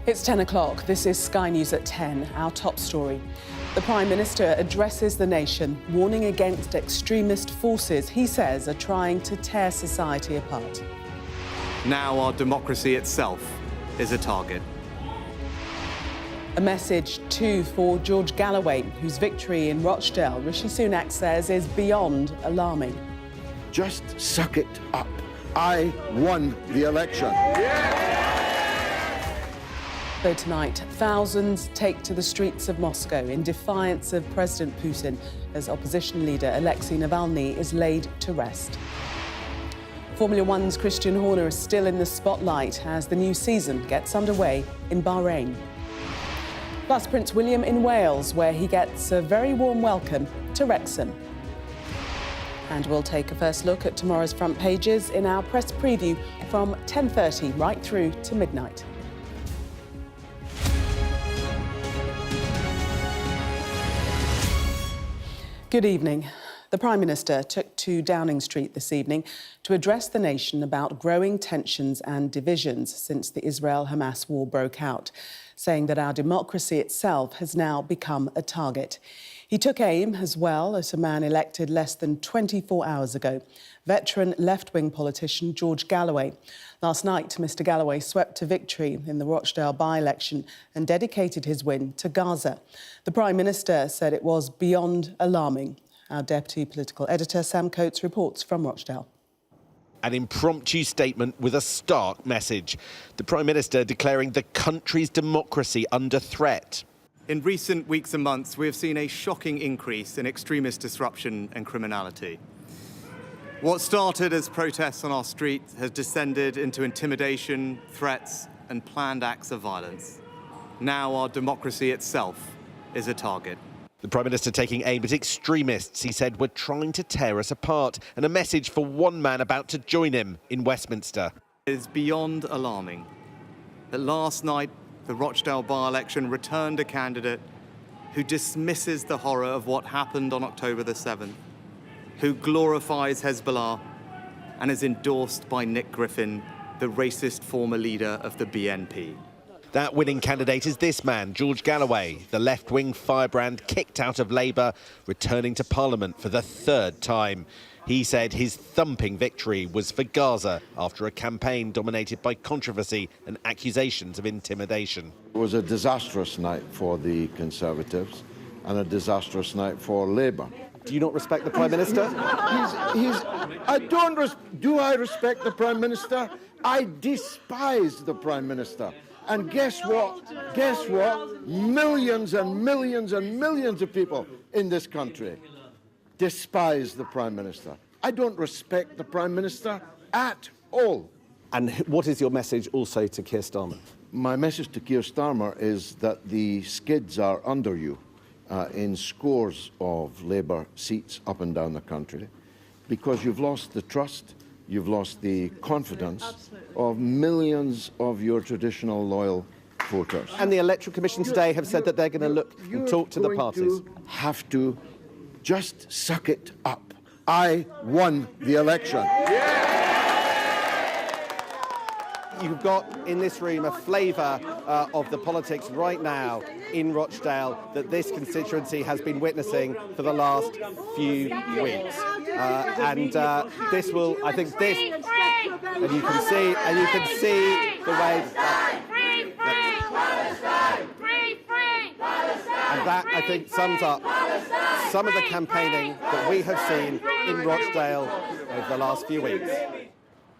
It's 10 o'clock. This is Sky News at 10, our top story. The Prime Minister addresses the nation, warning against extremist forces he says are trying to tear society apart. Now our democracy itself is a target. A message, too, for George Galloway, whose victory in Rochdale, Rishi Sunak says, is beyond alarming. Just suck it up. I won the election. So tonight, thousands take to the streets of Moscow in defiance of President Putin as opposition leader Alexei Navalny is laid to rest. Formula One's Christian Horner is still in the spotlight as the new season gets underway in Bahrain. Plus, Prince William in Wales, where he gets a very warm welcome to Wrexham. And we'll take a first look at tomorrow's front pages in our press preview from 10:30 right through to midnight. Good evening. The Prime Minister took to Downing Street this evening to address the nation about growing tensions and divisions since the Israel-Hamas war broke out, saying that our democracy itself has now become a target. He took aim as well at a man elected less than 24 hours ago, veteran left-wing politician George Galloway. Last night, Mr Galloway swept to victory in the Rochdale by-election and dedicated his win to Gaza. The Prime Minister said it was beyond alarming. Our Deputy Political Editor, Sam Coates, reports from Rochdale. An impromptu statement with a stark message. The Prime Minister declaring the country's democracy under threat. In recent weeks and months, we have seen a shocking increase in extremist disruption and criminality. What started as protests on our streets has descended into intimidation, threats, and planned acts of violence. Now our democracy itself is a target. The Prime Minister taking aim at extremists he said were trying to tear us apart, and a message for one man about to join him in Westminster. It is beyond alarming that last night the Rochdale by-election returned a candidate who dismisses the horror of what happened on October the 7th, who glorifies Hezbollah and is endorsed by Nick Griffin, the racist former leader of the BNP. That winning candidate is this man, George Galloway, the left-wing firebrand kicked out of Labour, returning to Parliament for the third time. He said his thumping victory was for Gaza after a campaign dominated by controversy and accusations of intimidation. It was a disastrous night for the Conservatives and a disastrous night for Labour. Do you not respect the Prime Minister? Do I respect the Prime Minister? I despise the Prime Minister. And guess what? Guess what? Millions and millions and millions of people in this country despise the Prime Minister. I don't respect the Prime Minister at all. And what is your message also to Keir Starmer? My message to Keir Starmer is that the skids are under you in scores of Labour seats up and down the country because you've lost the trust, you've lost the confidence of millions of your traditional loyal voters. And the Electoral Commission today have said that they're going to look and talk to the parties. Have to just suck it up. I won the election. You've got in this room a flavour of the politics right now in Rochdale that this constituency has been witnessing for the last few weeks. This will, I think this, and you can see the way. And that, I think, sums up some of the campaigning that we have seen in Rochdale over the last few weeks.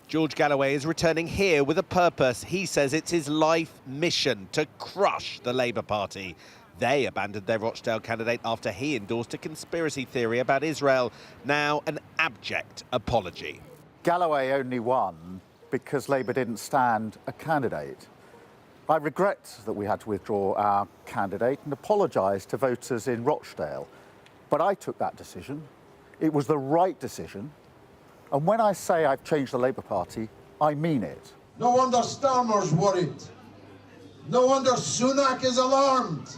George Galloway is returning here with a purpose. He says it's his life mission to crush the Labour Party. They abandoned their Rochdale candidate after he endorsed a conspiracy theory about Israel. Now an abject apology. Galloway only won because Labour didn't stand a candidate. I regret that we had to withdraw our candidate and apologise to voters in Rochdale. But I took that decision. It was the right decision. And when I say I've changed the Labour Party, I mean it. No wonder Starmer's worried. No wonder Sunak is alarmed.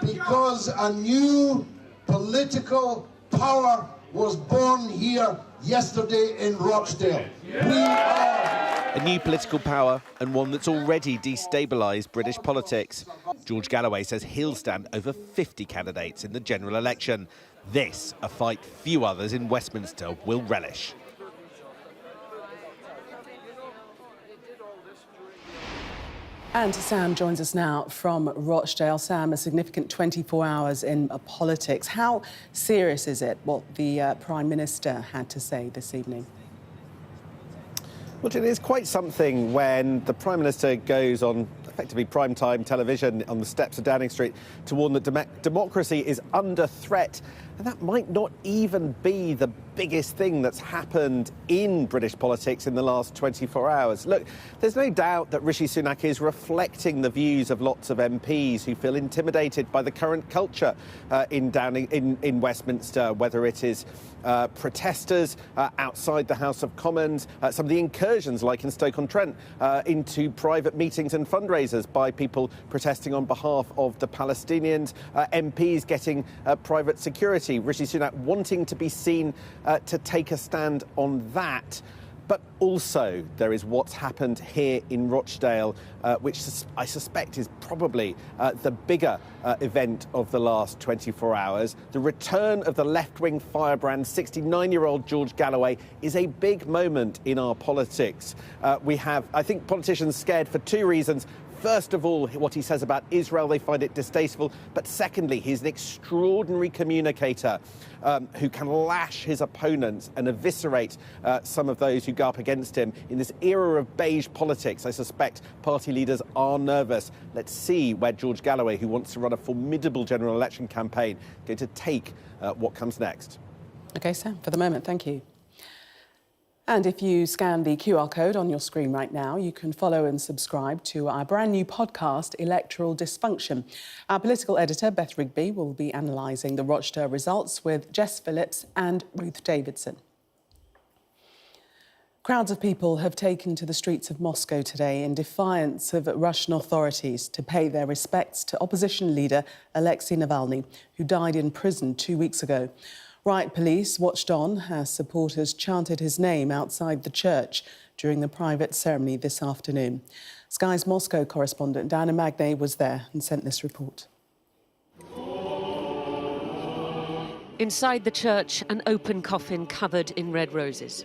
Because a new political power was born here yesterday in Rochdale. We are A new political power and one that's already destabilised British politics. George Galloway says he'll stand over 50 candidates in the general election. This, a fight few others in Westminster will relish. And Sam joins us now from Rochdale. Sam, a significant 24 hours in politics. How serious is it, what the Prime Minister had to say this evening? Well, it is quite something when the Prime Minister goes on effectively prime-time television on the steps of Downing Street to warn that democracy is under threat. And that might not even be the biggest thing that's happened in British politics in the last 24 hours. Look, there's no doubt that Rishi Sunak is reflecting the views of lots of MPs who feel intimidated by the current culture in Westminster, whether it is protesters outside the House of Commons, some of the incursions, like in Stoke-on-Trent, into private meetings and fundraisers by people protesting on behalf of the Palestinians, MPs getting private security. Rishi Sunak wanting to be seen to take a stand on that. But also there is what's happened here in Rochdale, which I suspect is probably the bigger event of the last 24 hours. The return of the left-wing firebrand, 69-year-old George Galloway, is a big moment in our politics. We have, I think, politicians scared for two reasons. First of all, what he says about Israel, they find it distasteful. But secondly, he's an extraordinary communicator who can lash his opponents and eviscerate some of those who go up against him. In this era of beige politics, I suspect party leaders are nervous. Let's see where George Galloway, who wants to run a formidable general election campaign, is going to take what comes next. OK, Sam, for the moment, thank you. And if you scan the QR code on your screen right now, you can follow and subscribe to our brand new podcast, Electoral Dysfunction. Our political editor, Beth Rigby, will be analysing the Rochdale results with Jess Phillips and Ruth Davidson. Crowds of people have taken to the streets of Moscow today in defiance of Russian authorities to pay their respects to opposition leader Alexei Navalny, who died in prison 2 weeks ago. Riot police watched on as supporters chanted his name outside the church during the private ceremony this afternoon. Sky's Moscow correspondent Diana Magnay was there and sent this report. Inside the church, an open coffin covered in red roses.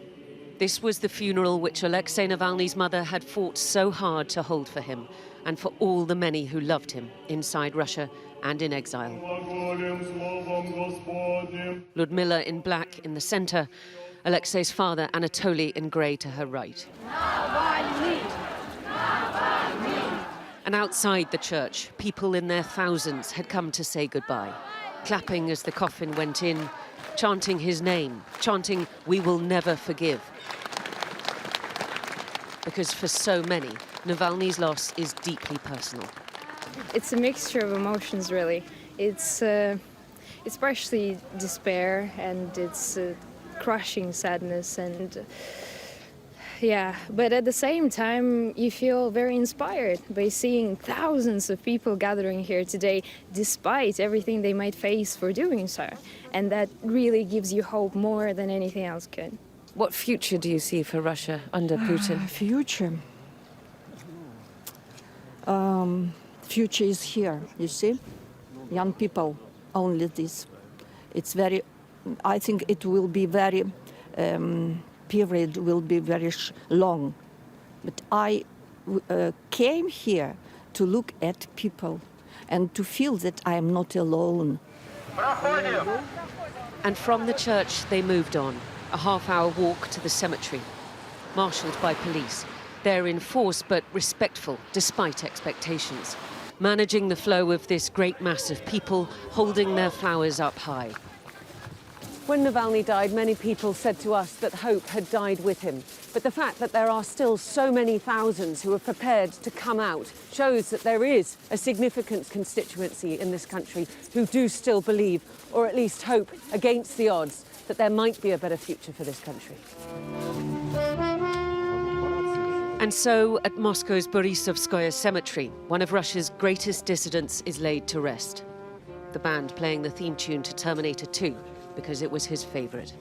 This was the funeral which Alexei Navalny's mother had fought so hard to hold for him and for all the many who loved him inside Russia and in exile. Ludmilla in black in the centre, Alexei's father Anatoly in grey to her right. And outside the church, people in their thousands had come to say goodbye, clapping as the coffin went in, chanting his name, chanting, "We will never forgive." Because for so many, Navalny's loss is deeply personal. It's a mixture of emotions, really. It's partially despair, and it's crushing sadness, and yeah. But at the same time, you feel very inspired by seeing thousands of people gathering here today, despite everything they might face for doing so, and that really gives you hope more than anything else could. What future do you see for Russia under Putin? Future. Future is here, you see? Young people, only this. It's very, I think it will be very, period will be very long. But I came here to look at people and to feel that I am not alone. And from the church, they moved on, a half-hour walk to the cemetery, marshalled by police. They're in force, but respectful, despite expectations, managing the flow of this great mass of people, holding their flowers up high. When Navalny died, many people said to us that hope had died with him. But the fact that there are still so many thousands who are prepared to come out shows that there is a significant constituency in this country who do still believe, or at least hope against the odds, that there might be a better future for this country. And so, at Moscow's Borisovskoye cemetery, one of Russia's greatest dissidents is laid to rest. The band playing the theme tune to Terminator 2, because it was his favourite.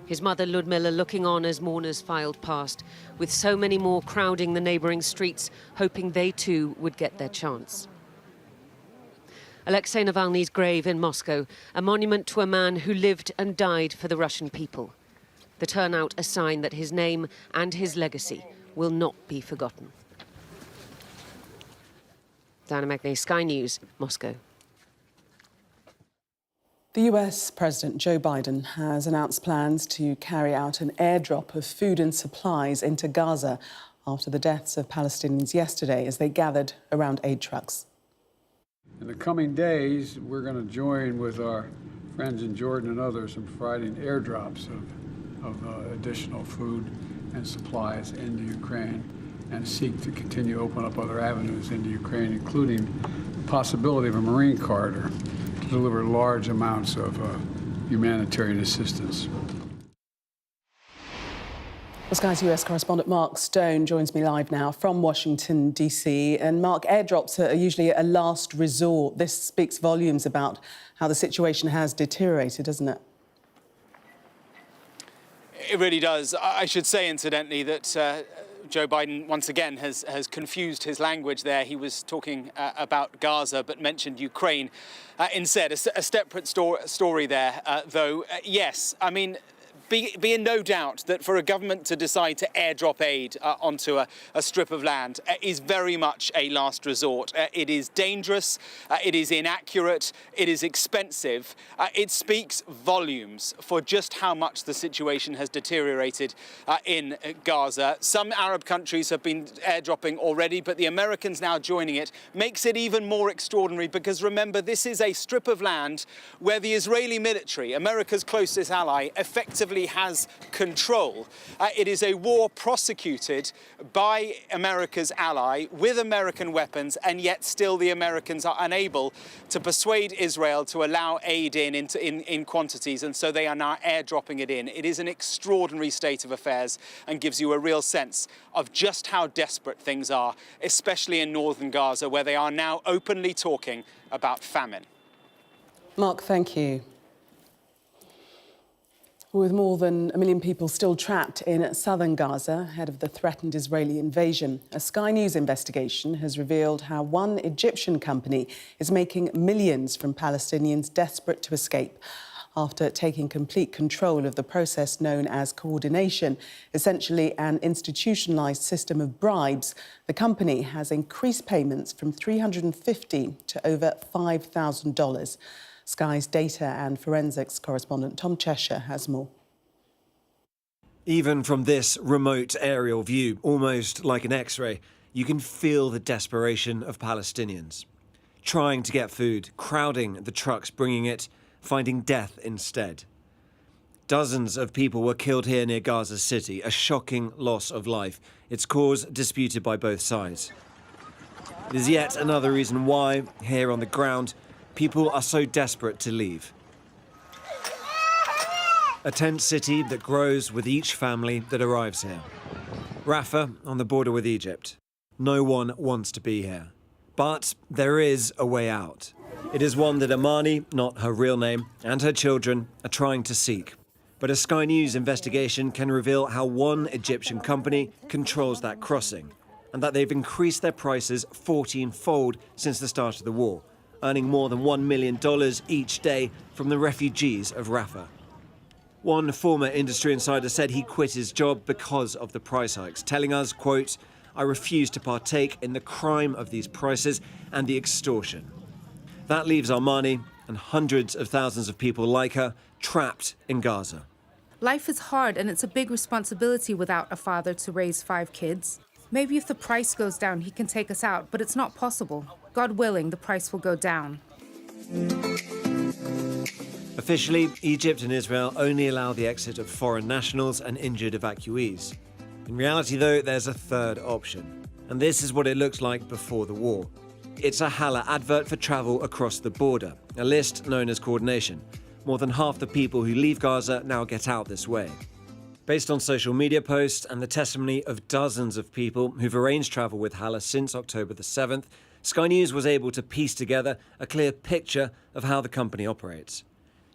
His mother Ludmilla looking on as mourners filed past, with so many more crowding the neighbouring streets, hoping they too would get their chance. Alexei Navalny's grave in Moscow, a monument to a man who lived and died for the Russian people. The turnout a sign that his name and his legacy will not be forgotten. Diana Magnay, Sky News, Moscow. The US President Joe Biden has announced plans to carry out an airdrop of food and supplies into Gaza after the deaths of Palestinians yesterday as they gathered around aid trucks. In the coming days, we're going to join with our friends in Jordan and others in providing airdrops of additional food and supplies into Ukraine and seek to continue to open up other avenues into Ukraine, including the possibility of a marine corridor to deliver large amounts of humanitarian assistance. Well, Sky's US correspondent Mark Stone joins me live now from Washington, D.C. And Mark, airdrops are usually a last resort. This speaks volumes about how the situation has deteriorated, doesn't it? It really does. I should say, incidentally, that Joe Biden once again has confused his language there. He was talking about Gaza but mentioned Ukraine instead. A separate story there, though. Yes, I mean, be in no doubt that for a government to decide to airdrop aid onto a strip of land is very much a last resort. It is dangerous, it is inaccurate, it is expensive. It speaks volumes for just how much the situation has deteriorated in Gaza. Some Arab countries have been airdropping already, but the Americans now joining it makes it even more extraordinary because, remember, this is a strip of land where the Israeli military, America's closest ally, effectively has control. It is a war prosecuted by America's ally with American weapons, and yet still the Americans are unable to persuade Israel to allow aid in quantities, and so they are now airdropping it in. It is an extraordinary state of affairs and gives you a real sense of just how desperate things are, especially in northern Gaza, where they are now openly talking about famine. Mark, thank you. With more than 1 million people still trapped in southern Gaza ahead of the threatened Israeli invasion, a Sky News investigation has revealed how one Egyptian company is making millions from Palestinians desperate to escape. After taking complete control of the process known as coordination, essentially an institutionalised system of bribes, the company has increased payments from $350 to over $5,000. Sky's data and forensics correspondent Tom Cheshire has more. Even from this remote aerial view, almost like an X-ray, you can feel the desperation of Palestinians. Trying to get food, crowding the trucks bringing it, finding death instead. Dozens of people were killed here near Gaza City, a shocking loss of life. Its cause disputed by both sides. It is yet another reason why, here on the ground, people are so desperate to leave. A tent city that grows with each family that arrives here. Rafah, on the border with Egypt. No one wants to be here. But there is a way out. It is one that Amani, not her real name, and her children are trying to seek. But a Sky News investigation can reveal how one Egyptian company controls that crossing, and that they've increased their prices 14-fold since the start of the war, earning more than $1 million each day from the refugees of Rafah. One former industry insider said he quit his job because of the price hikes, telling us, quote, "I refuse to partake in the crime of these prices and the extortion." That leaves Armani and hundreds of thousands of people like her trapped in Gaza. Life is hard and it's a big responsibility without a father to raise 5 kids. Maybe if the price goes down, he can take us out, but it's not possible. God willing, the price will go down. Officially, Egypt and Israel only allow the exit of foreign nationals and injured evacuees. In reality, though, there's a third option. And this is what it looked like before the war. It's a Hala advert for travel across the border, a list known as coordination. More than half the people who leave Gaza now get out this way. Based on social media posts and the testimony of dozens of people who've arranged travel with Hala since October the 7th, Sky News was able to piece together a clear picture of how the company operates.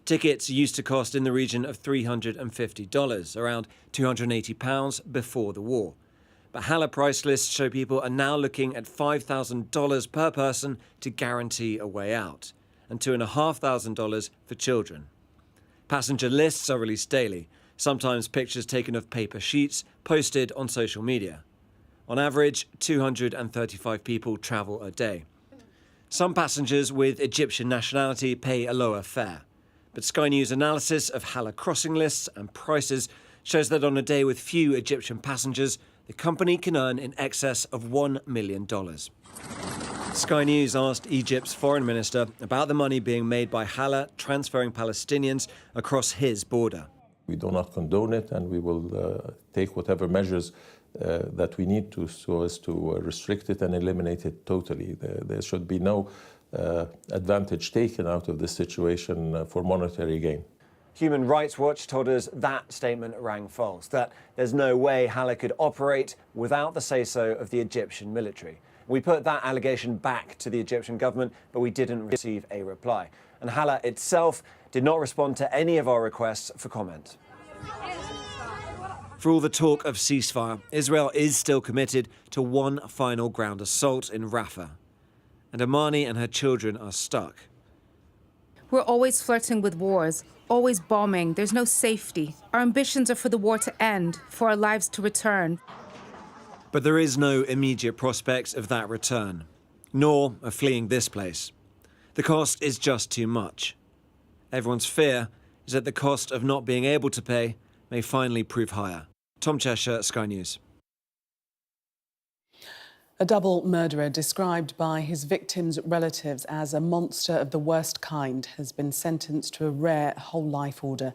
Tickets used to cost in the region of $350, around £280 before the war. But Haller price lists show people are now looking at $5,000 per person to guarantee a way out, and $2,500 for children. Passenger lists are released daily, sometimes pictures taken of paper sheets posted on social media. On average, 235 people travel a day. Some passengers with Egyptian nationality pay a lower fare. But Sky News analysis of Haller crossing lists and prices shows that on a day with few Egyptian passengers, the company can earn in excess of $1 million. Sky News asked Egypt's foreign minister about the money being made by Haller transferring Palestinians across his border. We do not condone it, and we will take whatever measures that we need to so as to restrict it and eliminate it totally. There should be no advantage taken out of this situation for monetary gain. Human Rights Watch told us that statement rang false, that there's no way Haller could operate without the say-so of the Egyptian military. We put that allegation back to the Egyptian government, but we didn't receive a reply. And Haller itself did not respond to any of our requests for comment. For all the talk of ceasefire, Israel is still committed to one final ground assault in Rafah. And Amani and her children are stuck. We're always flirting with wars, always bombing. There's no safety. Our ambitions are for the war to end, for our lives to return. But there is no immediate prospect of that return, nor of fleeing this place. The cost is just too much. Everyone's fear is that the cost of not being able to pay may finally prove higher. Tom Cheshire, Sky News. A double murderer described by his victims' relatives as a monster of the worst kind has been sentenced to a rare whole-life order.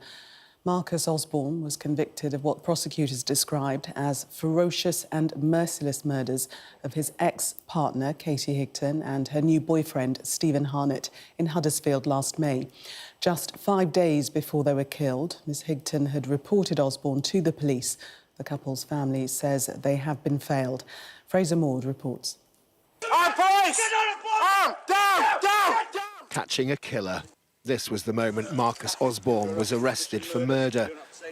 Marcus Osborne was convicted of what prosecutors described as ferocious and merciless murders of his ex-partner, Katie Higton, and her new boyfriend, Stephen Harnett, in Huddersfield last May. Just 5 days before they were killed, Ms Higton had reported Osborne to the police. The couple's family says they have been failed. Fraser Maud reports. Catching a killer. This was the moment Marcus Osborne was arrested for murder.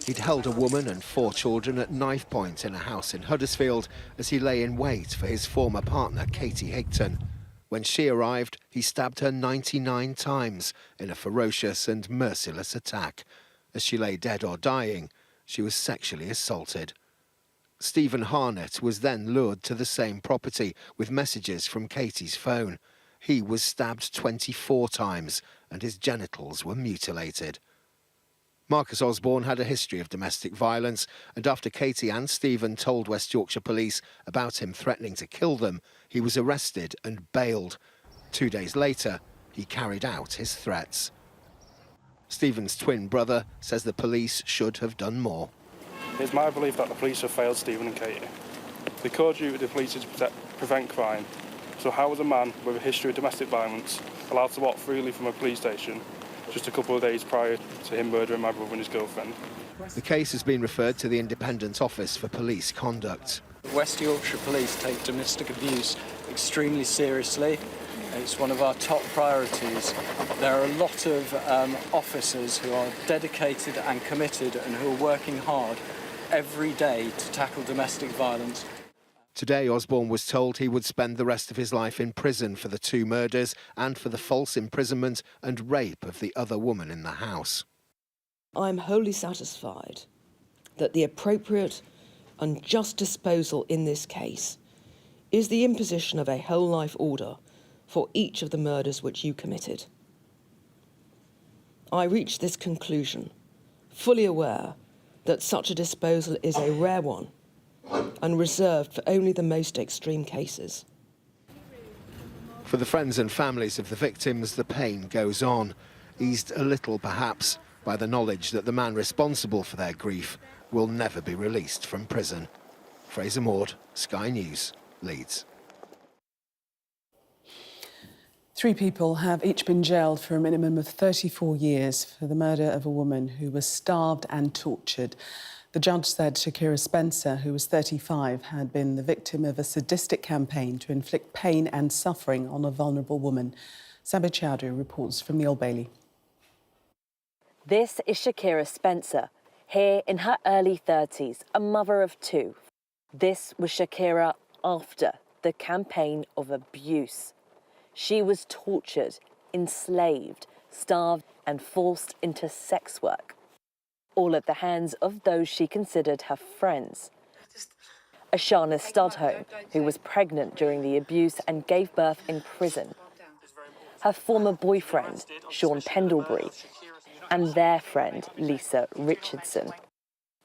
He'd held a woman and 4 children at knife point in a house in Huddersfield as he lay in wait for his former partner, Katie Higton. When she arrived, he stabbed her 99 times in a ferocious and merciless attack. As she lay dead or dying, she was sexually assaulted. Stephen Harnett was then lured to the same property with messages from Katie's phone. He was stabbed 24 times and his genitals were mutilated. Marcus Osborne had a history of domestic violence, and after Katie and Stephen told West Yorkshire Police about him threatening to kill them, he was arrested and bailed. 2 days later, he carried out his threats. Stephen's twin brother says the police should have done more. It's my belief that the police have failed Stephen and Katie. The core duty of the police is to prevent crime. So how was a man with a history of domestic violence allowed to walk freely from a police station just a couple of days prior to him murdering my brother and his girlfriend? The case has been referred to the Independent Office for Police Conduct. West Yorkshire Police take domestic abuse extremely seriously. It's one of our top priorities. There are a lot of officers who are dedicated and committed and who are working hard every day to tackle domestic violence. Today, Osborne was told he would spend the rest of his life in prison for the 2 murders and for the false imprisonment and rape of the other woman in the house. I'm wholly satisfied that the appropriate and just disposal in this case is the imposition of a whole-life order for each of the murders which you committed. I reached this conclusion, fully aware that such a disposal is a rare one and reserved for only the most extreme cases. For the friends and families of the victims, the pain goes on, eased a little perhaps by the knowledge that the man responsible for their grief will never be released from prison. Fraser Maud, Sky News, Leeds. 3 people have each been jailed for a minimum of 34 years for the murder of a woman who was starved and tortured. The judge said Shakira Spencer, who was 35, had been the victim of a sadistic campaign to inflict pain and suffering on a vulnerable woman. Sabir Chowdhury reports from the Old Bailey. This is Shakira Spencer, here in her early 30s, a mother of two. This was Shakira after the campaign of abuse. She was tortured, enslaved, starved and forced into sex work, all at the hands of those she considered her friends. Ashana Studholme, who was pregnant during the abuse and gave birth in prison. Her former boyfriend, Sean Pendlebury, and their friend, Lisa Richardson.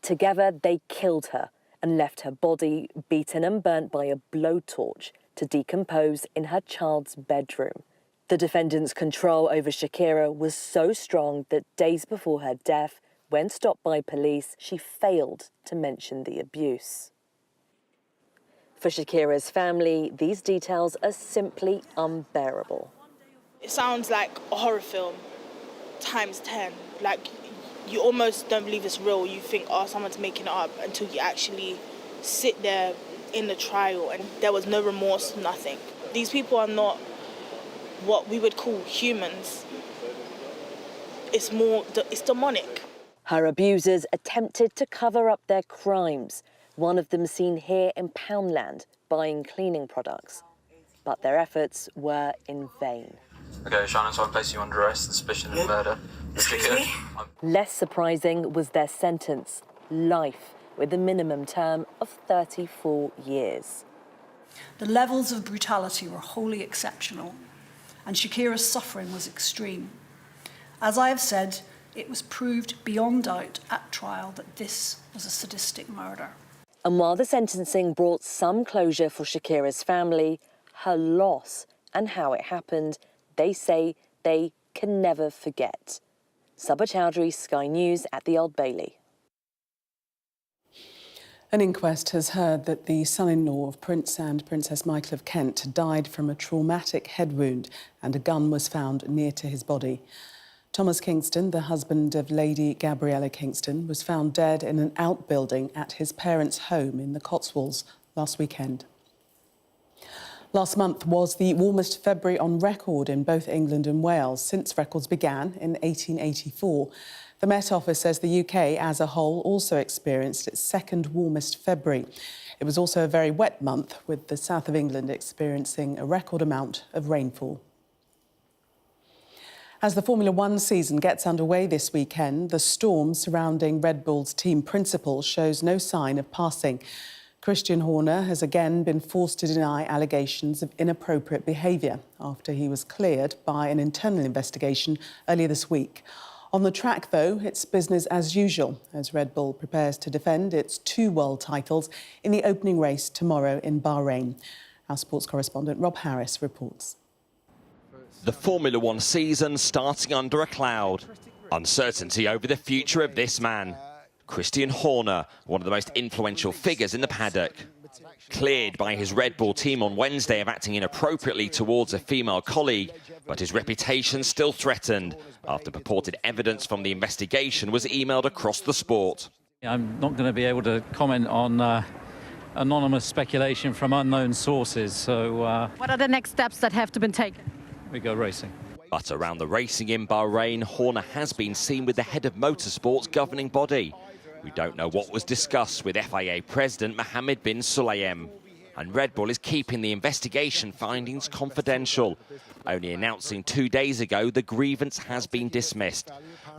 Together, they killed her and left her body beaten and burnt by a blowtorch to decompose in her child's bedroom. The defendant's control over Shakira was so strong that days before her death, when stopped by police, she failed to mention the abuse. For Shakira's family, these details are simply unbearable. It sounds like a horror film times 10. Like, you almost don't believe it's real. You think, oh, someone's making it up, until you actually sit there in the trial and there was no remorse, nothing. These people are not what we would call humans. It's demonic. Her abusers attempted to cover up their crimes, one of them seen here in Poundland buying cleaning products. But their efforts were in vain. Okay, Shannon, so I place you under arrest, suspicion of murder. Less surprising was their sentence, life, with a minimum term of 34 years. The levels of brutality were wholly exceptional, and Shakira's suffering was extreme. As I have said, it was proved beyond doubt at trial that this was a sadistic murder. And while the sentencing brought some closure for Shakira's family, her loss and how it happened, they say they can never forget. Sabah Chowdhury, Sky News at the Old Bailey. An inquest has heard that the son-in-law of Prince and Princess Michael of Kent died from a traumatic head wound, and a gun was found near to his body. Thomas Kingston, the husband of Lady Gabriella Kingston, was found dead in an outbuilding at his parents' home in the Cotswolds last weekend. Last month was the warmest February on record in both England and Wales since records began in 1884. The Met Office says the UK as a whole also experienced its second warmest February. It was also a very wet month, with the south of England experiencing a record amount of rainfall. As the Formula One season gets underway this weekend, the storm surrounding Red Bull's team principal shows no sign of passing. Christian Horner has again been forced to deny allegations of inappropriate behaviour after he was cleared by an internal investigation earlier this week. On the track, though, it's business as usual as Red Bull prepares to defend its 2 world titles in the opening race tomorrow in Bahrain. Our sports correspondent Rob Harris reports. The Formula One season starting under a cloud. Uncertainty over the future of this man. Christian Horner, one of the most influential figures in the paddock. Cleared by his Red Bull team on Wednesday of acting inappropriately towards a female colleague, but his reputation still threatened after purported evidence from the investigation was emailed across the sport. I'm not going to be able to comment on anonymous speculation from unknown sources, so... What are the next steps that have to be taken? We go racing. But around the racing in Bahrain, Horner has been seen with the head of motorsport's governing body. We don't know what was discussed with FIA President Mohammed bin Sulayem. And Red Bull is keeping the investigation findings confidential, only announcing 2 days ago the grievance has been dismissed.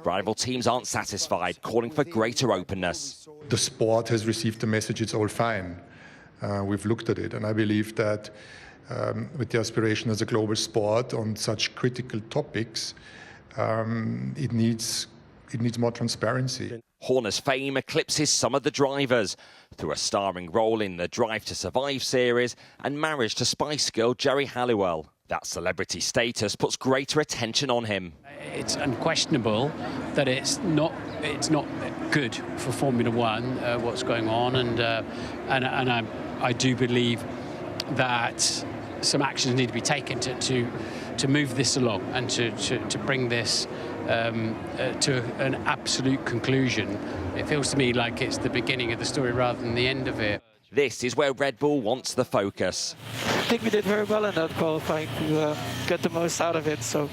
Rival teams aren't satisfied, calling for greater openness. The sport has received the message it's all fine. We've looked at it, and I believe that with the aspiration as a global sport on such critical topics, it needs more transparency. Horner's fame eclipses some of the drivers through a starring role in the Drive to Survive series and marriage to Spice Girl Geri Halliwell. That celebrity status puts greater attention on him. It's unquestionable that it's not good for Formula One what's going on, and I do believe that some actions need to be taken to move this along and to bring this to an absolute conclusion. It feels to me like it's the beginning of the story rather than the end of it. This is where Red Bull wants the focus. I think we did very well in that qualifying to get the most out of it, so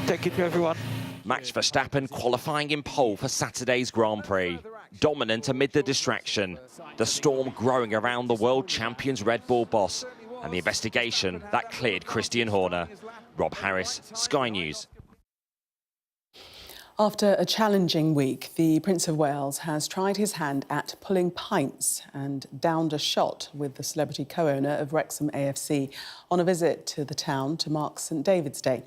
thank you to everyone. Max Verstappen qualifying in pole for Saturday's Grand Prix. Dominant amid the distraction. The storm growing around the world champion's Red Bull boss. And the investigation that cleared Christian Horner. Rob Harris, Sky News. After a challenging week, the Prince of Wales has tried his hand at pulling pints and downed a shot with the celebrity co-owner of Wrexham AFC on a visit to the town to mark St David's Day.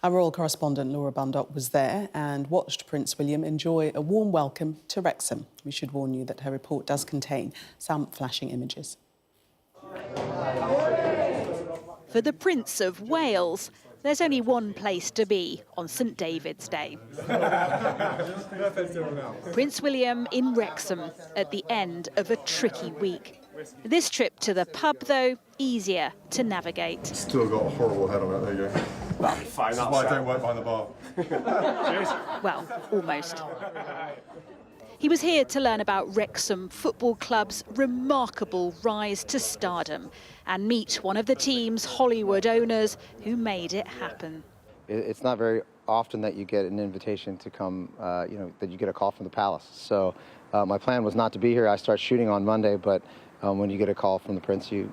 Our royal correspondent Laura Bundock was there and watched Prince William enjoy a warm welcome to Wrexham. We should warn you that her report does contain some flashing images. For the Prince of Wales, there's only one place to be on St David's Day. Prince William in Wrexham at the end of a tricky week. This trip to the pub, though, easier to navigate. Still got a horrible head on it, there you go. That'll be fine. That's why I don't work behind the bar. Well, almost. He was here to learn about Wrexham Football Club's remarkable rise to stardom and meet one of the team's Hollywood owners who made it happen. It's not very often that you get an invitation to come, that you get a call from the palace. So my plan was not to be here. I start shooting on Monday, but when you get a call from the Prince, you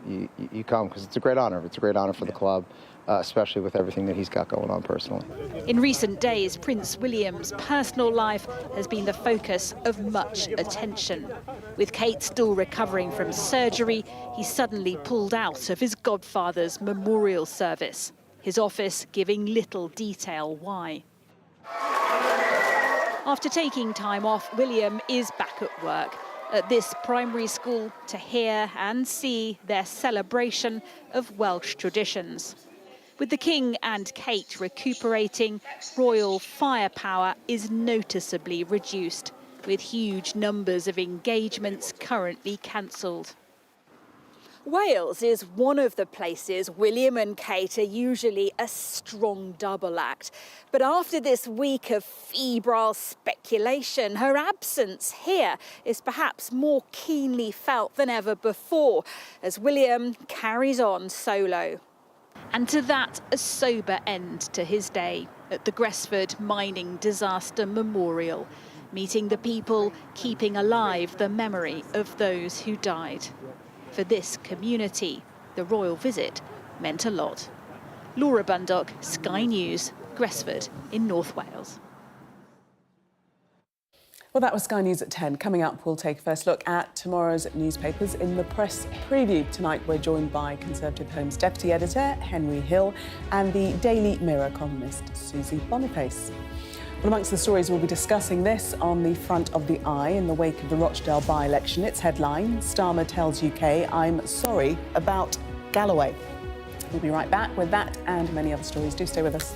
come because it's a great honor. It's a great honor for the club. Especially with everything that he's got going on personally. In recent days, Prince William's personal life has been the focus of much attention. With Kate still recovering from surgery, he suddenly pulled out of his godfather's memorial service, his office giving little detail why. After taking time off, William is back at work at this primary school to hear and see their celebration of Welsh traditions. With the King and Kate recuperating, royal firepower is noticeably reduced, with huge numbers of engagements currently cancelled. Wales is one of the places William and Kate are usually a strong double act. But after this week of febrile speculation, her absence here is perhaps more keenly felt than ever before, as William carries on solo. And to that, a sober end to his day at the Gresford mining disaster memorial, meeting the people keeping alive the memory of those who died. For this community, the royal visit meant a lot. Laura Bundock, Sky News, Gresford in North Wales. Well, that was Sky News at 10. Coming up, we'll take a first look at tomorrow's newspapers in the press preview. Tonight, we're joined by Conservative Home's Deputy Editor, Henry Hill, and the Daily Mirror columnist, Susie Boniface. Well, amongst the stories, we'll be discussing this on the front of the Eye in the wake of the Rochdale by-election. Its headline, Starmer tells UK, I'm sorry about Galloway. We'll be right back with that and many other stories. Do stay with us.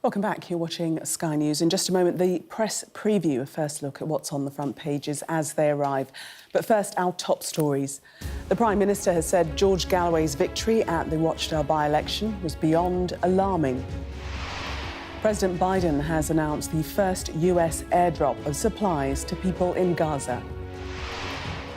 Welcome back. You're watching Sky News. In just a moment, the press preview, a first look at what's on the front pages as they arrive. But first, our top stories. The Prime Minister has said George Galloway's victory at the Rochdale by-election was beyond alarming. President Biden has announced the first US airdrop of supplies to people in Gaza.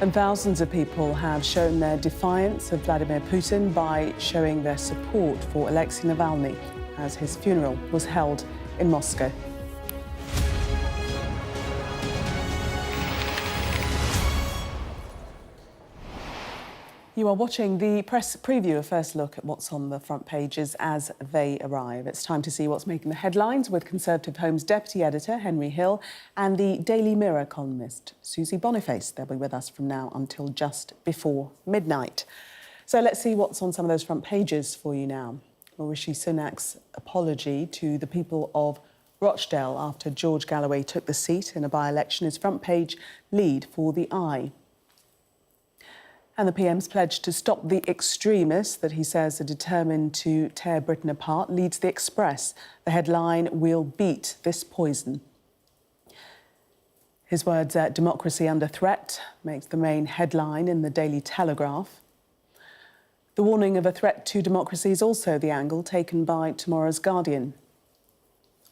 And thousands of people have shown their defiance of Vladimir Putin by showing their support for Alexei Navalny, as his funeral was held in Moscow. You are watching the press preview, a first look at what's on the front pages as they arrive. It's time to see what's making the headlines with Conservative Home's Deputy Editor, Henry Hill, and the Daily Mirror columnist, Susie Boniface. They'll be with us from now until just before midnight. So let's see what's on some of those front pages for you now. Well, Rishi Sunak's apology to the people of Rochdale after George Galloway took the seat in a by-election is front page lead for The Eye. And the PM's pledge to stop the extremists that he says are determined to tear Britain apart leads The Express. The headline, "We'll beat this poison." His words, democracy under threat, makes the main headline in the Daily Telegraph. The warning of a threat to democracy is also the angle taken by tomorrow's Guardian,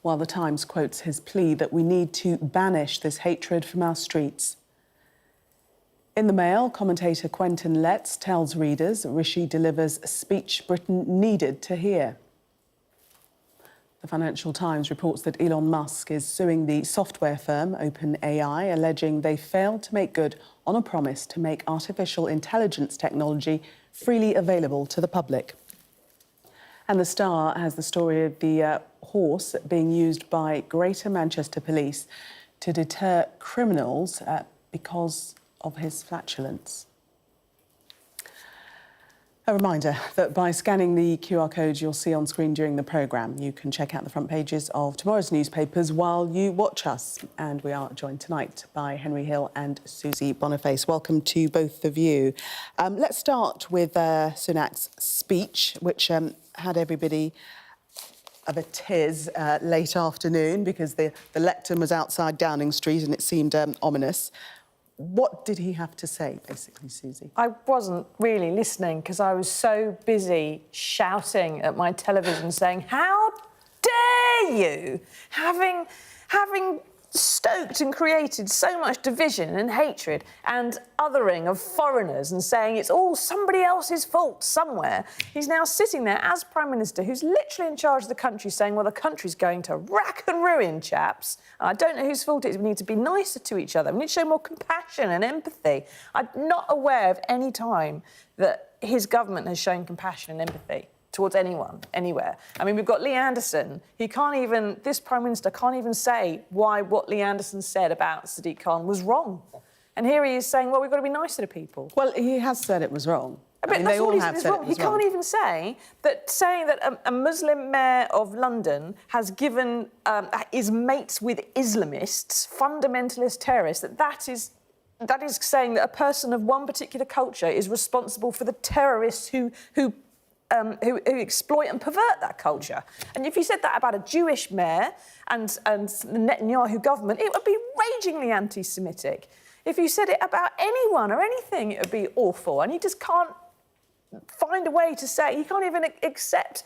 while the Times quotes his plea that we need to banish this hatred from our streets. In the Mail, commentator Quentin Letts tells readers Rishi delivers a speech Britain needed to hear. The Financial Times reports that Elon Musk is suing the software firm OpenAI, alleging they failed to make good on a promise to make artificial intelligence technology freely available to the public. And The Star has the story of the horse being used by Greater Manchester Police to deter criminals because of his flatulence. A reminder that by scanning the QR codes you'll see on screen during the programme, you can check out the front pages of tomorrow's newspapers while you watch us. And we are joined tonight by Henry Hill and Susie Boniface. Welcome to both of you. Let's start with Sunak's speech, which had everybody of a tiz late afternoon because the lectern was outside Downing Street and it seemed ominous. What did he have to say, basically, Susie? I wasn't really listening because I was so busy shouting at my television saying, how dare you, having stoked and created so much division and hatred and othering of foreigners and saying it's all somebody else's fault somewhere. He's now sitting there as Prime Minister, who's literally in charge of the country, saying, well, the country's going to rack and ruin, chaps. And I don't know whose fault it is. We need to be nicer to each other. We need to show more compassion and empathy. I'm not aware of any time that his government has shown compassion and empathy towards anyone, anywhere. I mean, we've got Lee Anderson. This Prime Minister can't even say why what Lee Anderson said about Sadiq Khan was wrong. And here he is saying, well, we've got to be nicer to people. Well, he has said it was wrong. But they all have said it was wrong. He can't even say that saying that a Muslim mayor of London has given, is mates with Islamists, fundamentalist terrorists, that is saying that a person of one particular culture is responsible for the terrorists who exploit and pervert that culture. And if you said that about a Jewish mayor and the Netanyahu government, it would be ragingly anti-Semitic. If you said it about anyone or anything, it would be awful. And he just can't find a way to say, he can't even accept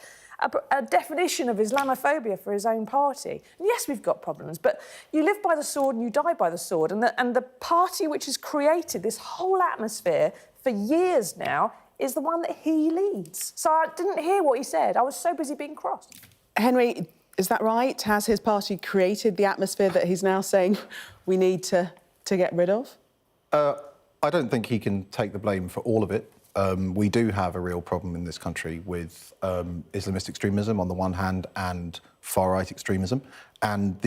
a definition of Islamophobia for his own party. And yes, we've got problems, but you live by the sword and you die by the sword. And the party which has created this whole atmosphere for years now is the one that he leads. So I didn't hear what he said. I was so busy being cross. Henry, is that right? Has his party created the atmosphere that he's now saying we need to get rid of? I don't think he can take the blame for all of it. We do have a real problem in this country with Islamist extremism on the one hand and far-right extremism. And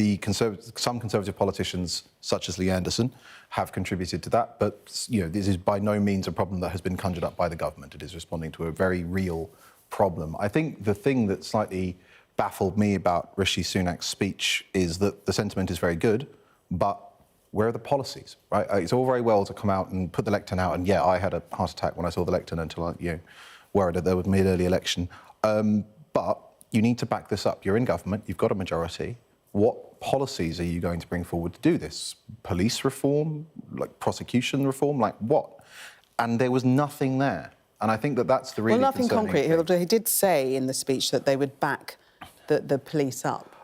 some Conservative politicians, such as Lee Anderson, have contributed to that. But, you know, this is by no means a problem that has been conjured up by the government. It is responding to a very real problem. I think the thing that slightly baffled me about Rishi Sunak's speech is that the sentiment is very good, but where are the policies, right? It's all very well to come out and put the lectern out, and yeah, I had a heart attack when I saw the lectern until I, worried that there was mid-early election. But you need to back this up. You're in government, you've got a majority. What policies are you going to bring forward to do this? Police reform, like prosecution reform, like what? And there was nothing there. And I think that that's the really nothing concerning concrete. thing. Although he did say in the speech that they would back the police up.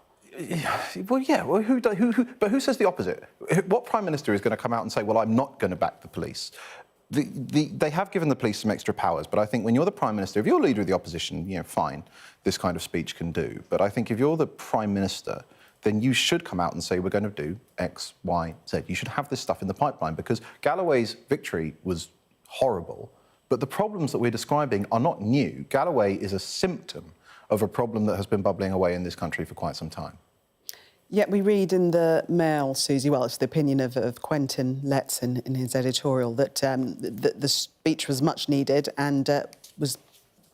Well, yeah. Well, but who says the opposite? What Prime Minister is going to come out and say, well, I'm not going to back the police? They have given the police some extra powers, but I think when you're the Prime Minister, if you're leader of the opposition, you know, fine, this kind of speech can do. But I think if you're the Prime Minister, then you should come out and say, we're going to do X, Y, Z. You should have this stuff in the pipeline, because Galloway's victory was horrible, but the problems that we're describing are not new. Galloway is a symptom of a problem that has been bubbling away in this country for quite some time. Yet we read in the Mail, Susie, well, it's the opinion of Quentin Letts in his editorial, that the speech was much needed and was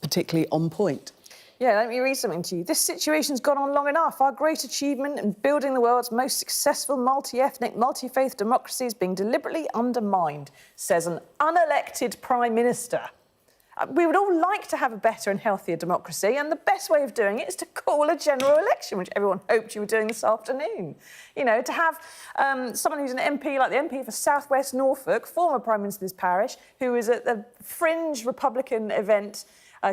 particularly on point. Yeah, let me read something to you. This situation's gone on long enough. Our great achievement in building the world's most successful multi-ethnic, multi-faith democracy is being deliberately undermined, says an unelected Prime Minister. We would all like to have a better and healthier democracy, and the best way of doing it is to call a general election, which everyone hoped you were doing this afternoon. You know, to have someone who's an MP, like the MP for South West Norfolk, former Prime Minister of this parish, who was at the fringe Republican event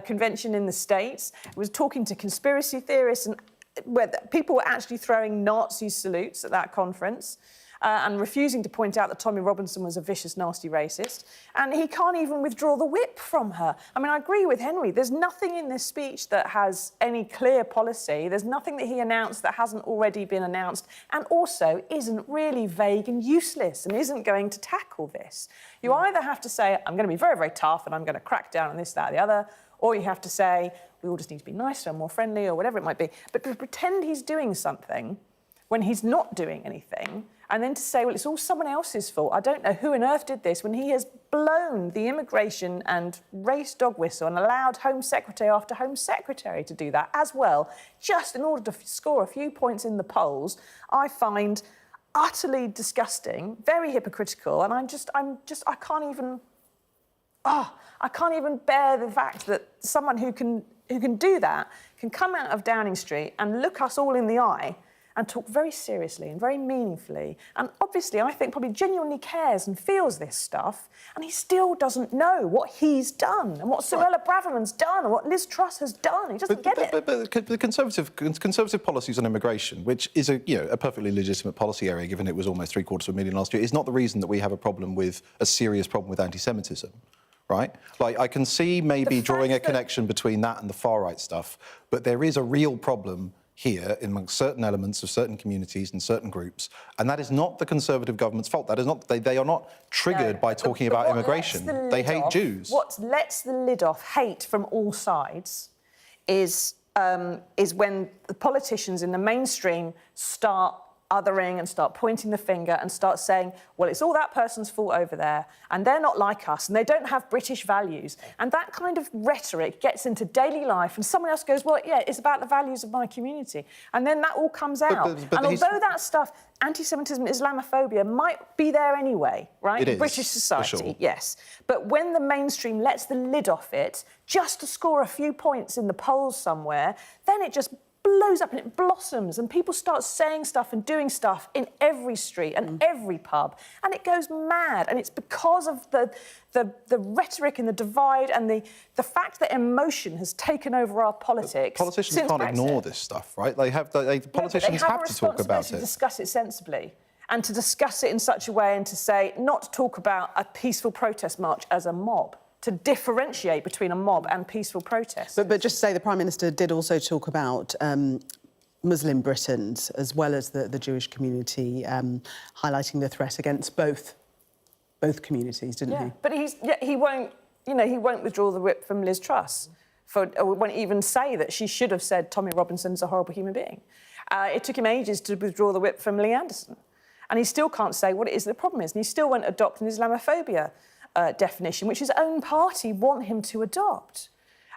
convention in the States, was talking to conspiracy theorists, and where people were actually throwing Nazi salutes at that conference. And refusing to point out that Tommy Robinson was a vicious, nasty racist. And he can't even withdraw the whip from her. I mean, I agree with Henry. There's nothing in this speech that has any clear policy. There's nothing that he announced that hasn't already been announced, and also isn't really vague and useless and isn't going to tackle this. You either have to say, I'm going to be very, very tough and I'm going to crack down on this, that, or the other, or you have to say, we all just need to be nicer and more friendly, or whatever it might be. But to pretend he's doing something when he's not doing anything, and then to say, well, it's all someone else's fault. I don't know who on earth did this, when he has blown the immigration and race dog whistle and allowed Home Secretary after Home Secretary to do that as well, just in order to score a few points in the polls, I find utterly disgusting, very hypocritical, and I can't even bear the fact that someone who can do that can come out of Downing Street and look us all in the eye and talk very seriously and very meaningfully, and obviously, I think, probably genuinely cares and feels this stuff, and he still doesn't know what he's done and what Suella Braverman's done and what Liz Truss has done. He doesn't get it. But the conservative policies on immigration, which is a perfectly legitimate policy area, given it was almost 750,000 last year, is not the reason that we have a serious problem with anti-Semitism. Right? Like, I can see maybe drawing a connection between that and the far-right stuff, but there is a real problem here amongst certain elements of certain communities and certain groups, and that is not the Conservative government's fault. That is not, they are not triggered by talking about immigration. They hate Jews. What lets the lid off hate from all sides is when the politicians in the mainstream start othering and start pointing the finger and start saying, well, it's all that person's fault over there, and they're not like us, and they don't have British values. And that kind of rhetoric gets into daily life, and someone else goes, well, yeah, it's about the values of my community. And then that all comes out. But although that stuff, anti-Semitism, Islamophobia, might be there anyway, right? It is, British society, for sure. yes. But when the mainstream lets the lid off it, just to score a few points in the polls somewhere, then it just blows up and it blossoms, and people start saying stuff and doing stuff in every street and every pub, and it goes mad. And it's because of the rhetoric and the divide and the fact that emotion has taken over our politics. Politicians can't ignore this stuff, right? Politicians have to talk about it. To discuss it sensibly, and to discuss it in such a way, and to say, not to talk about a peaceful protest march as a mob, to differentiate between a mob and peaceful protests. But just to say, the Prime Minister did also talk about Muslim Britons as well as the Jewish community, highlighting the threat against both communities, didn't he? But he won't withdraw the whip from Liz Truss, or won't even say that she should have said Tommy Robinson's a horrible human being. It took him ages to withdraw the whip from Lee Anderson, and he still can't say what it is the problem is, and he still won't adopt an Islamophobia definition, which his own party want him to adopt.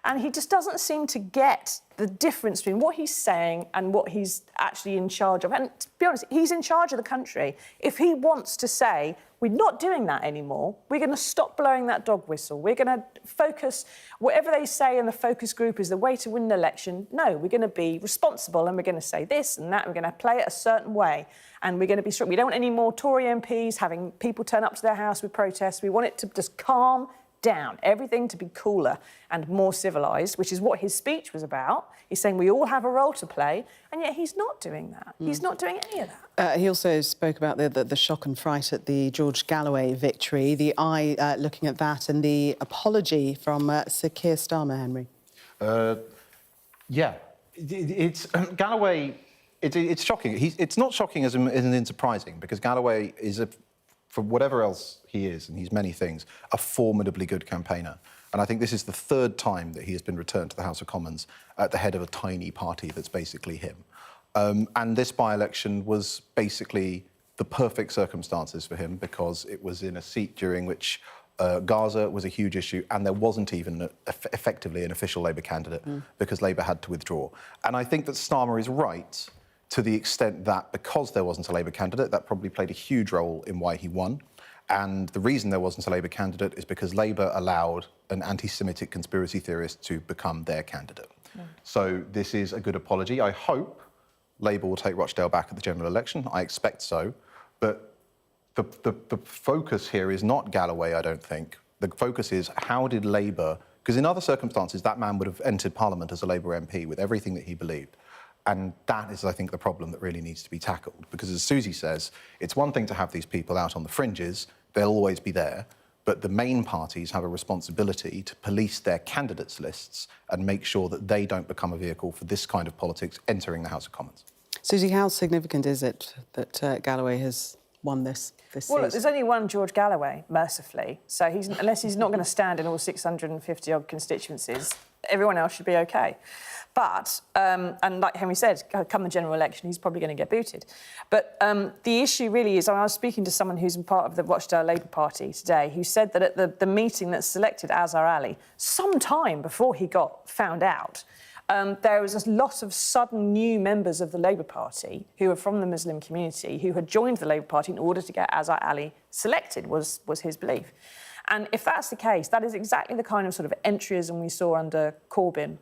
And he just doesn't seem to get the difference between what he's saying and what he's actually in charge of. And to be honest, he's in charge of the country. If he wants to say, We're not doing that anymore. We're going to stop blowing that dog whistle. We're going to focus, whatever they say in the focus group is the way to win an election. No, we're going to be responsible and we're going to say this and that. We're going to play it a certain way. And we're going to be strict. We don't want any more Tory MPs having people turn up to their house with protests. We want it to just calm down, everything to be cooler and more civilised, which is what his speech was about. He's saying we all have a role to play, and yet he's not doing that. He's not doing any of that. He also spoke about the shock and fright at the George Galloway victory, the eye looking at that, and the apology from Sir Keir Starmer, Henry. Yeah, it's Galloway. It's shocking. It's not shocking as in surprising, because Galloway is for whatever else he is, and he's many things, a formidably good campaigner. And I think this is the third time that he has been returned to the House of Commons at the head of a tiny party that's basically him. And this by-election was basically the perfect circumstances for him, because it was in a seat during which Gaza was a huge issue, and there wasn't even effectively an official Labour candidate, because Labour had to withdraw. And I think that Starmer is right to the extent that because there wasn't a Labour candidate, that probably played a huge role in why he won. And the reason there wasn't a Labour candidate is because Labour allowed an anti-Semitic conspiracy theorist to become their candidate. So this is a good apology. I hope Labour will take Rochdale back at the general election. I expect so. But the focus here is not Galloway, I don't think. The focus is how did Labour... Because in other circumstances, that man would have entered Parliament as a Labour MP with everything that he believed. And that is, I think, the problem that really needs to be tackled. Because as Susie says, it's one thing to have these people out on the fringes, they'll always be there, but the main parties have a responsibility to police their candidates' lists and make sure that they don't become a vehicle for this kind of politics entering the House of Commons. Susie, how significant is it that Galloway has won this season? Well, look, there's only one George Galloway, mercifully, so unless he's not going to stand in all 650-odd constituencies, everyone else should be OK. But, and like Henry said, come the general election, he's probably going to get booted. But the issue really is, I was speaking to someone who's part of the Rochdale Labour Party today, who said that at the meeting that selected Azhar Ali, some time before he got found out, there was a lot of sudden new members of the Labour Party who were from the Muslim community who had joined the Labour Party in order to get Azhar Ali selected, was his belief. And if that's the case, that is exactly the kind of sort of entryism we saw under Corbyn.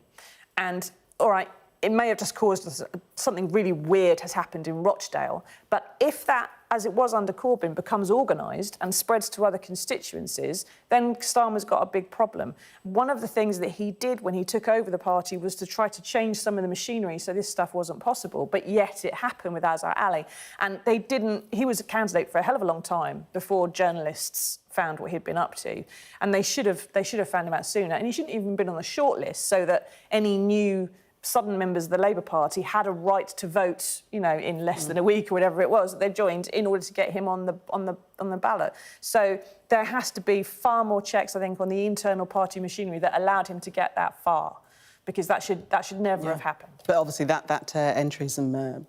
And, all right, it may have just caused something really weird has happened in Rochdale, but if that, as it was under Corbyn, becomes organised and spreads to other constituencies, then Starmer's got a big problem. One of the things that he did when he took over the party was to try to change some of the machinery so this stuff wasn't possible, but yet it happened with Azhar Ali. And he was a candidate for a hell of a long time before journalists found what he'd been up to. And they should have found him out sooner. And he shouldn't even been on the shortlist so that any new sudden members of the Labour Party had a right to vote, you know, in less than a week or whatever it was that they joined in order to get him on the ballot. So there has to be far more checks, I think, on the internal party machinery that allowed him to get that far, because that should never have happened. But obviously that entryism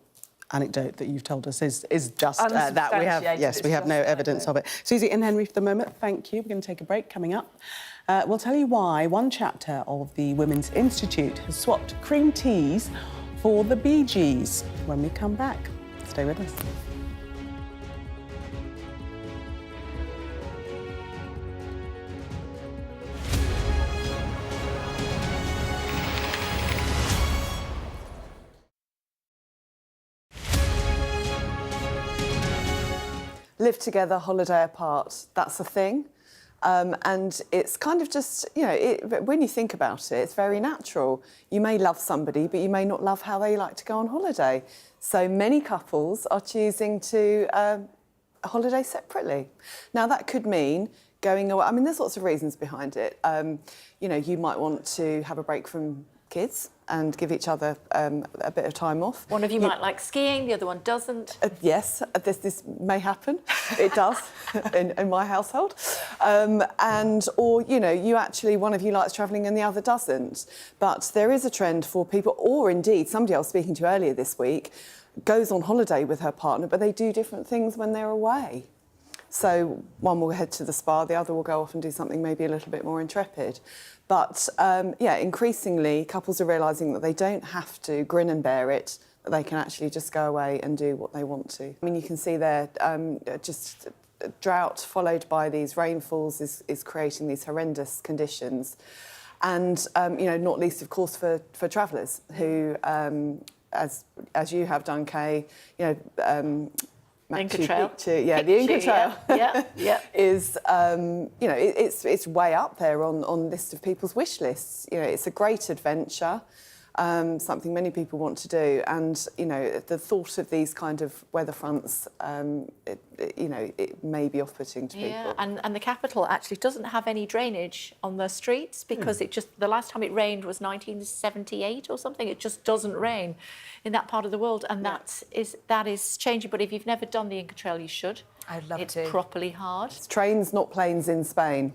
anecdote that you've told us is just that we have no evidence of it. Susie and Henry, for the moment, thank you. We're going to take a break. Coming up, we'll tell you why one chapter of the Women's Institute has swapped cream teas for the Bee Gees when we come back. Stay with us. Live together, holiday apart, that's a thing. And it's kind of just, you know, when you think about it, it's very natural. You may love somebody, but you may not love how they like to go on holiday. So many couples are choosing to holiday separately. Now, that could mean going away. I mean, there's lots of reasons behind it. You know, you might want to have a break from kids and give each other a bit of time off. One of you might like skiing, the other one doesn't. Yes, this may happen. It does in my household. Or, you know, one of you likes travelling and the other doesn't. But there is a trend for people, or indeed, somebody I was speaking to earlier this week goes on holiday with her partner, but they do different things when they're away. So one will head to the spa, the other will go off and do something maybe a little bit more intrepid. But, yeah, increasingly, couples are realising that they don't have to grin and bear it, that they can actually just go away and do what they want to. I mean, you can see there just drought followed by these rainfalls is creating these horrendous conditions. And, you know, not least, of course, for travellers who, as you have done, Kay, you know, Inca Trail. The Inca Trail yeah. is, you know, it's way up there on the list of people's wish lists. You know, it's a great adventure, something many people want to do. And, you know, the thought of these kind of weather fronts, you know, it may be off-putting to people. And the capital actually doesn't have any drainage on the streets because it just, the last time it rained was 1978 or something. It just doesn't rain in that part of the world, and that is changing. But if you've never done the Inca Trail, you should. I'd love it's to. It's properly hard. It's trains, not planes, in Spain.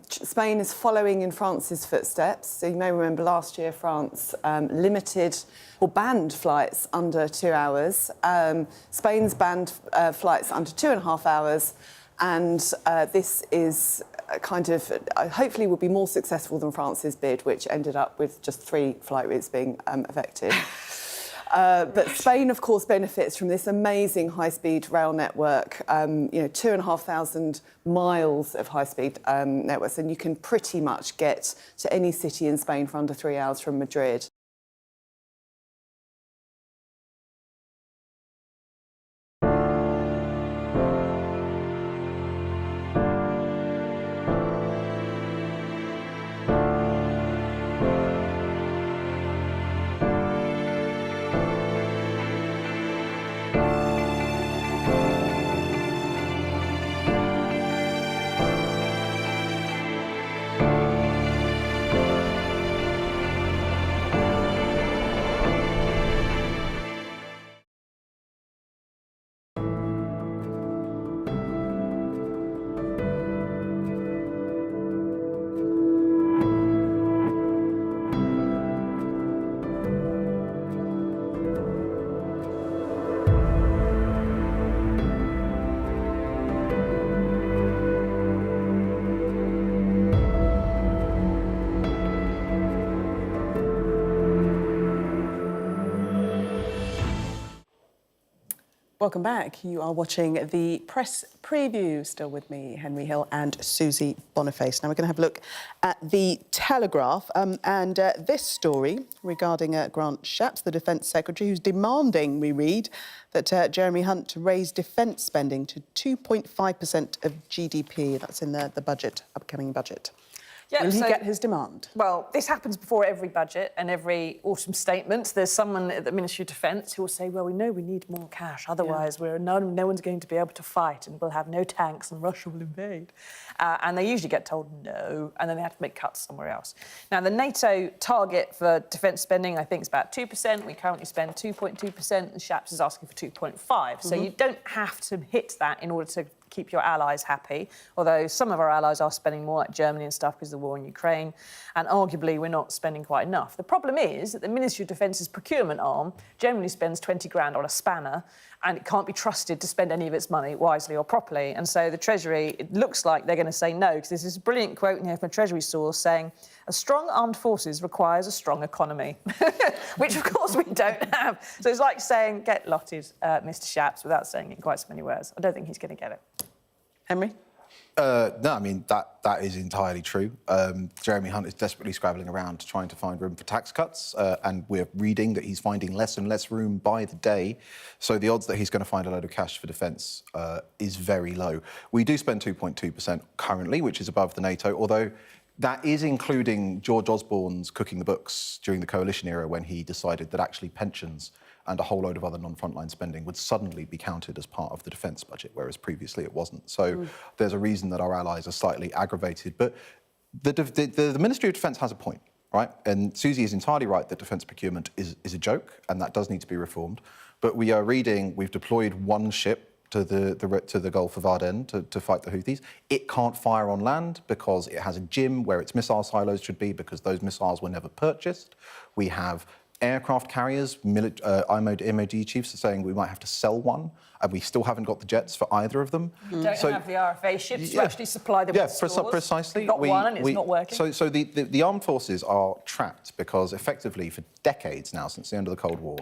Spain is following in France's footsteps. So you may remember last year France limited or banned flights under 2 hours. Spain's banned flights under 2.5 hours. And this is kind of, hopefully will be more successful than France's bid, which ended up with just 3 flight routes being affected. But Spain, of course, benefits from this amazing high-speed rail network, you know, 2,500 miles of high-speed networks, and you can pretty much get to any city in Spain for under 3 hours from Madrid. Welcome back. You are watching the press preview. Still with me, Henry Hill and Susie Boniface. Now we're going to have a look at the Telegraph and this story regarding Grant Shapps, the Defence Secretary, who's demanding, we read, that Jeremy Hunt to raise defence spending to 2.5% of GDP. That's in the budget, upcoming budget. Yep, Will he get his demand? Well, this happens before every budget and every autumn statement. There's someone at the Ministry of Defence who will say, well, we know we need more cash, otherwise no one's going to be able to fight and we'll have no tanks and Russia will invade. And they usually get told no, and then they have to make cuts somewhere else. Now, the NATO target for defence spending, I think, is about 2%. We currently spend 2.2%, and Shapps is asking for 2.5%. So you don't have to hit that in order to keep your allies happy, although some of our allies are spending more, like Germany and stuff, because of the war in Ukraine, and arguably we're not spending quite enough. The problem is that the Ministry of Defence's procurement arm generally spends 20 grand on a spanner, and it can't be trusted to spend any of its money wisely or properly. And so the Treasury, it looks like they're going to say no, because there's this brilliant quote in here from a Treasury source saying, a strong armed forces requires a strong economy, which of course we don't have. So it's like saying, get lotted, Mr. Shapps, without saying it in quite so many words. I don't think he's going to get it. Henry? No, I mean, that is entirely true. Jeremy Hunt is desperately scrabbling around trying to find room for tax cuts, and we're reading that he's finding less and less room by the day. So the odds that he's going to find a load of cash for defence is very low. We do spend 2.2% currently, which is above the NATO, although that is including George Osborne's cooking the books during the coalition era, when he decided that actually pensions and a whole load of other non-frontline spending would suddenly be counted as part of the defence budget, whereas previously it wasn't. So there's a reason that our allies are slightly aggravated. But the Ministry of Defence has a point, right? And Susie is entirely right that defence procurement is a joke, and that does need to be reformed. But we are reading, we've deployed one ship to the Gulf of Aden to fight the Houthis. It can't fire on land because it has a gym where its missile silos should be, because those missiles were never purchased. We have aircraft carriers, MOD chiefs are saying we might have to sell one, and we still haven't got the jets for either of them. We don't have the RFA ships to actually supply them with stores. Precisely. We've got one and it's not working. So the armed forces are trapped because effectively for decades now, since the end of the Cold War,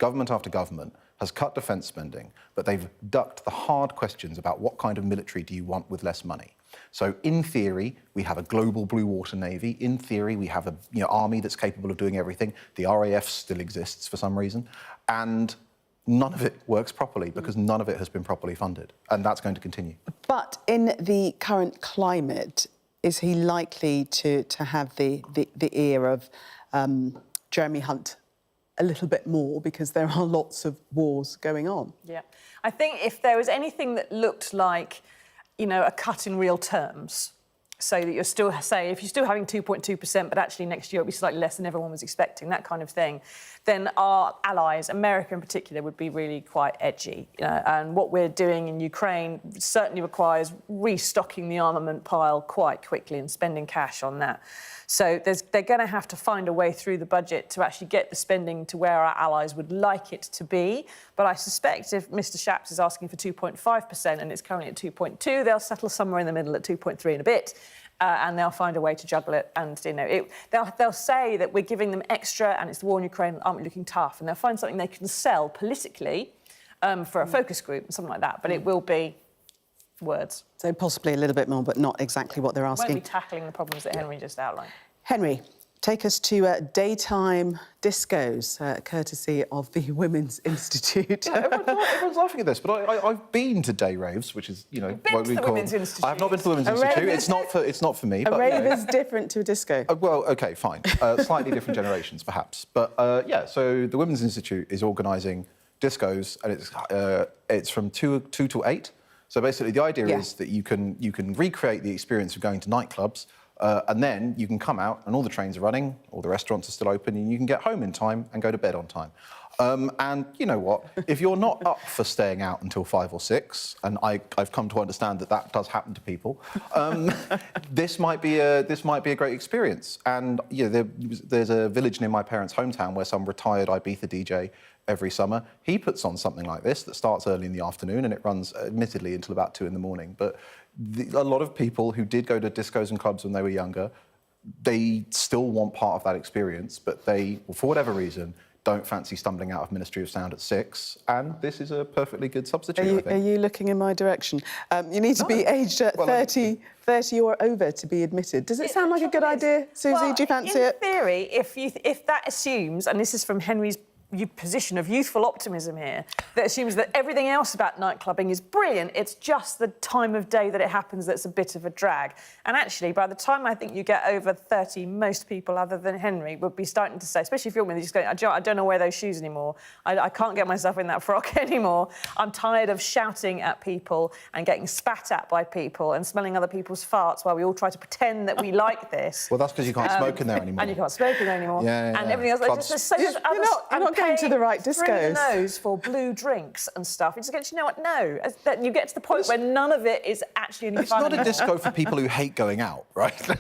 government after government, has cut defence spending, but they've ducked the hard questions about what kind of military do you want with less money. So in theory, we have a global blue water navy. In theory, we have a army that's capable of doing everything. The RAF still exists for some reason. And none of it works properly because none of it has been properly funded. And that's going to continue. But in the current climate, is he likely to have the ear of Jeremy Hunt a little bit more, because there are lots of wars going on? Yeah. I think if there was anything that looked like, you know, a cut in real terms, so that you're still, say, if you're still having 2.2%, but actually next year it'll be slightly less than everyone was expecting, that kind of thing, then our allies, America in particular, would be really quite edgy. You know, and what we're doing in Ukraine certainly requires restocking the armament pile quite quickly and spending cash on that. So they're going to have to find a way through the budget to actually get the spending to where our allies would like it to be. But I suspect if Mr Shapps is asking for 2.5% and it's currently at 2.2, they'll settle somewhere in the middle at 2.3 and a bit. And they'll find a way to juggle it. And, you know, they'll say that we're giving them extra and it's the war in Ukraine, aren't we looking tough? And they'll find something they can sell politically for a focus group and something like that. But it will be words. So possibly a little bit more, but not exactly what they're asking. Won't be tackling the problems that Henry just outlined. Henry, take us to daytime discos, courtesy of the Women's Institute. Yeah, everyone's laughing at this, but I've been to day raves, which is, you know, what we call... Women's Institute. I have not been to the Women's Institute. It's not for me. A rave is different to a disco. Well, OK, fine. Slightly different generations, perhaps. But, yeah, so the Women's Institute is organising discos, and it's from 2 till 8. So basically, the idea is that you can recreate the experience of going to nightclubs, and then you can come out and all the trains are running, all the restaurants are still open, and you can get home in time and go to bed on time. And you know what? If you're not up for staying out until 5 or 6, and I've come to understand that does happen to people, this might be a great experience. And you know, there's a village near my parents' hometown where some retired Ibiza DJ every summer, he puts on something like this that starts early in the afternoon and it runs, admittedly, until about 2 in the morning. But a lot of people who did go to discos and clubs when they were younger, they still want part of that experience, but they, for whatever reason, don't fancy stumbling out of Ministry of Sound at 6, and this is a perfectly good substitute, I think. Are you looking in my direction? You need to be aged 30 or over to be admitted. Does it sound like a good idea, Susie? Well, do you fancy it? In theory, if that assumes, and this is from Henry's position of youthful optimism here, that assumes that everything else about nightclubbing is brilliant, it's just the time of day that it happens that's a bit of a drag. And actually, by the time I think you get over 30, most people other than Henry would be starting to say, especially if you're women, they're just going, I don't know wear those shoes anymore, I can't get myself in that frock anymore, I'm tired of shouting at people and getting spat at by people and smelling other people's farts while we all try to pretend that we like this. Well, that's because you can't smoke in there anymore. And you can't smoke in there anymore. Yeah. And everything else. There's so much other... You're not going to the right discos. Through the nose for blue drinks and stuff. You just get, you know what? No. You get to the point where none of it is actually any fun. It's not a disco for people who hate going out, right? like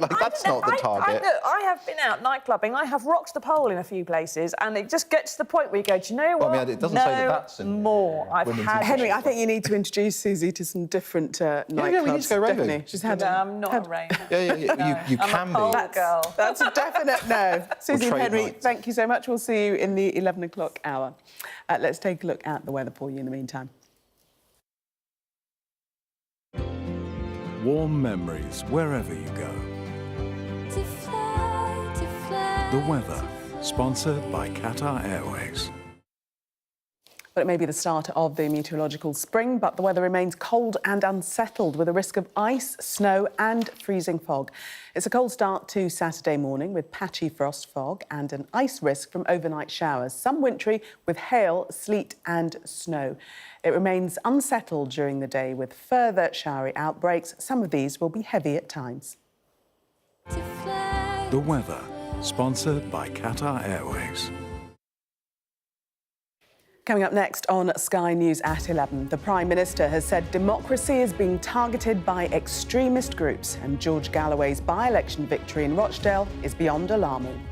that's not the target. I have been out nightclubbing. I have rocked the pole in a few places, and it just gets to the point where you go, do you know what? Well, I mean, it doesn't say that that's in more. I've had Henry, I think you need to introduce Susie to some different nightclubs. Yeah, we need to go raving. Definitely. She's had. I'm not a raver. Yeah. You can be. That girl. That's a definite no. Susie and Henry, thank you so much. We'll see you in the 11 o'clock hour. Let's take a look at the weather for you in the meantime. Warm memories wherever you go. The weather, sponsored by Qatar Airways. Well, it may be the start of the meteorological spring, but the weather remains cold and unsettled with a risk of ice, snow and freezing fog. It's a cold start to Saturday morning with patchy frost, fog and an ice risk from overnight showers, some wintry with hail, sleet and snow. It remains unsettled during the day with further showery outbreaks. Some of these will be heavy at times. The weather, sponsored by Qatar Airways. Coming up next on Sky News at 11, the Prime Minister has said democracy is being targeted by extremist groups and George Galloway's by-election victory in Rochdale is beyond alarming.